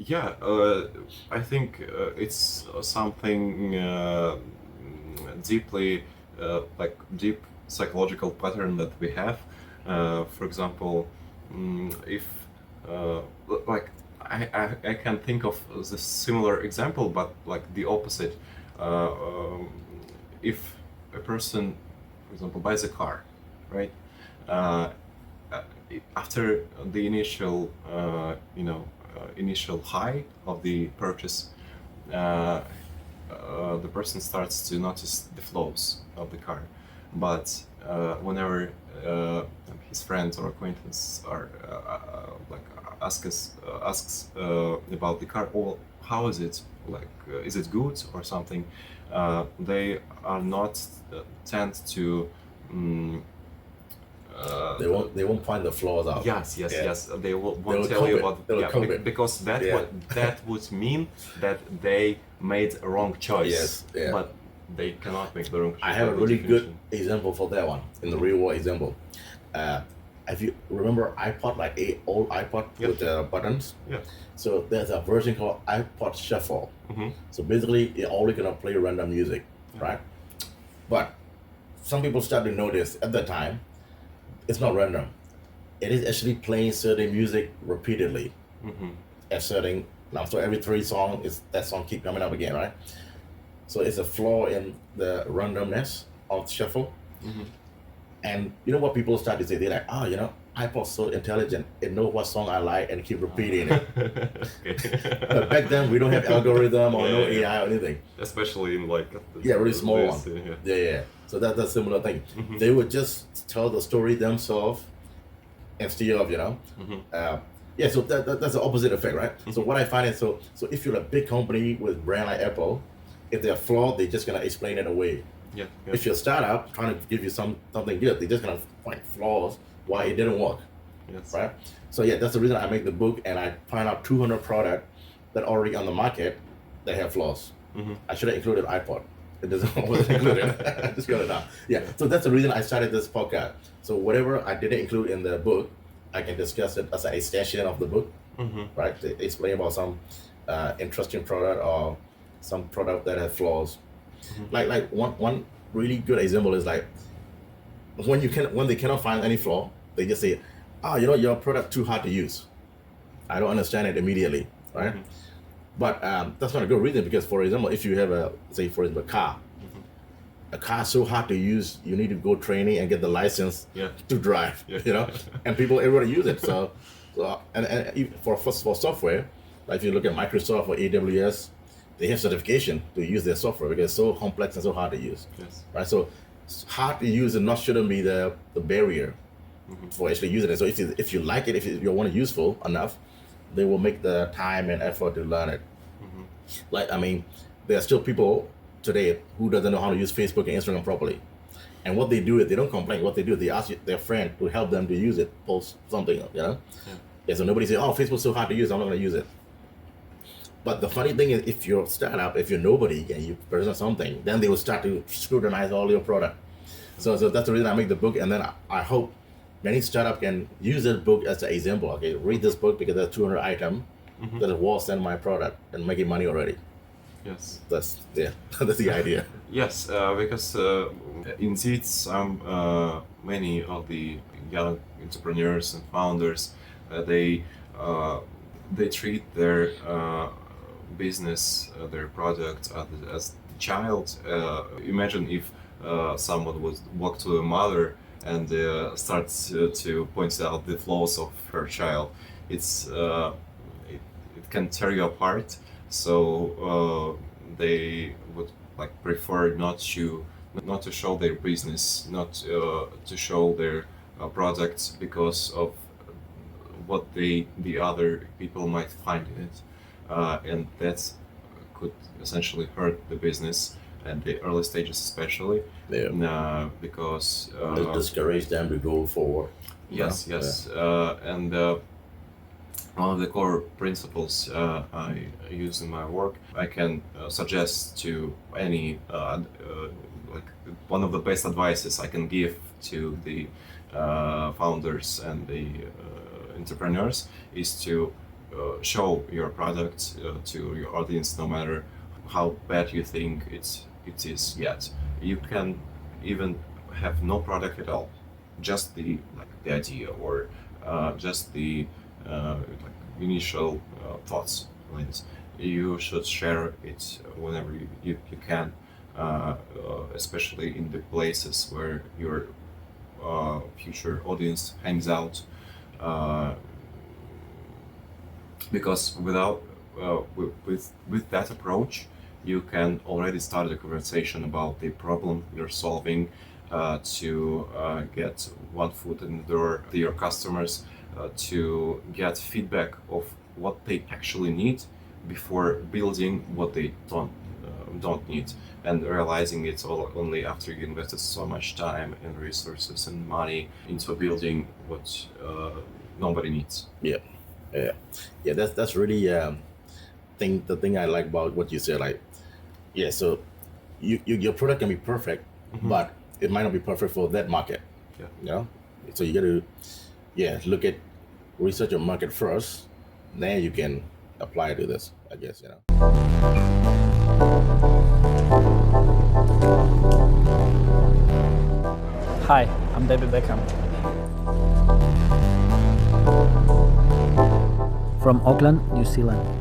Yeah, I think it's something deeply, like deep psychological pattern that we have. For example, if uh, like I can think of the similar example, but like the opposite. Uh, um, if a person, for example, buys a car, right? Uh, uh, After the initial, initial high of the purchase, uh, the person starts to notice the flaws of the car. But whenever his friends or acquaintance are like asks about the car, or how is it, like is it good or something, they are not tend to um, They won't find the flaws out. yes, yes, Yeah. yes. They will, They won't will tell cope you it. about, They will yeah, cope it. because Yeah. that would mean that they made a wrong choice. Yes, yeah. But they cannot make the wrong choice. I have by a really good definition. example for that one in the real world example. Uh, if you remember iPod, like a old iPod Yeah. with the buttons, Yeah. so there's a version called iPod Shuffle. Mm-hmm. So basically, you're only gonna play random music, right? But some people start to notice at the time it's not random. It is actually playing certain music repeatedly Mm-hmm. at certain. Now, so every three songs, is that song keep coming up again, right? So it's a flaw in the randomness of shuffle. Mm-hmm. And you know what people start to say? They're like, oh, iPod's so intelligent. It knows what song I like and keep repeating it. But back then, we don't have algorithm or no Yeah. AI or anything. Especially in like Yeah, really small one. Yeah. Yeah. So that's a similar thing. Mhm. They would just tell the story themselves instead of, Mhm. yeah, so that's the opposite effect, right? So what I find is, so if you're a big company with brand like Apple, if they're flawed, they're just gonna explain it away. Yeah. Yeah. If you're a startup trying to give you something good, they're just gonna find flaws why it didn't work, Yes. right? So yeah, that's the reason I make the book, and I find out 200 products that are already on the market that have flaws. Mhm. I should have included iPod. It doesn't wasn't included. I just got it out. Yeah. So that's the reason I started this podcast. So whatever I didn't include in the book, I can discuss it as an extension of the book, Mhm. right? To explain about some interesting product or some product that has flaws. Like one really good example is like when they cannot find any flaw, they just say, "Oh, your product too hard to use." I don't understand it immediately, right? Mhm. But that's not a good reason because, for example, if you have for example, a car so hard to use, you need to go training and get the license Yeah. to drive, Yeah. and everybody use it. So for software, like if you look at Microsoft or AWS, they have certification to use their software because it's so complex and so hard to use, Yes. right? So hard to use and shouldn't be the barrier for actually using it. So if you like it, if you want it useful enough, they will make the time and effort to learn it. Like, I mean, there are still people today who doesn't know how to use Facebook and Instagram properly. And what they do is they don't complain. What they do is they ask their friend to help them to use it, post something, Yeah. Yeah, so nobody say, oh, Facebook's so hard to use, I'm not going to use it. But the funny thing is, if you're a startup, if you're nobody and you present something, then they will start to scrutinize all your product. So that's the reason I make the book. And then I hope many startup can use this book as an example. Okay, read this book because there's 200 items that is worse than my product and making money already. Yes. That's that's the idea. Yes, because indeed, many of the young entrepreneurs and founders, they treat their business, their product as child. Imagine if someone would walk to a mother and starts to point out the flaws of her child. It can tear you apart. So they would like prefer not to show their business, not to show their products because of what the other people might find in it, and that could essentially hurt the business at the early stages, especially. Because Discourage them to go forward. yes, yes, and one of the core principles I use in my work, I can suggest to any like one of the best advices I can give to the founders and the entrepreneurs is to show your product to your audience, no matter how bad you think it is yet. You can even have no product at all, just the idea, or just the like initial thoughts on it. You should share it whenever you can, especially in the places where your future audience hangs out, uh, because with that approach, you can already start a conversation about the problem you're solving, to get one foot in the door to your customers, to get feedback of what they actually need before building what they don't need, and realizing it all only after you invested so much time and resources and money into building what nobody needs. Yeah, yeah, yeah. That's really the thing I like about what you said. Like, yeah, so your product can be perfect, but it might not be perfect for that market. Yeah. You know, so you got to look at research your market first, then you can apply to this. I guess Hi, I'm David Beckham. From Auckland, New Zealand.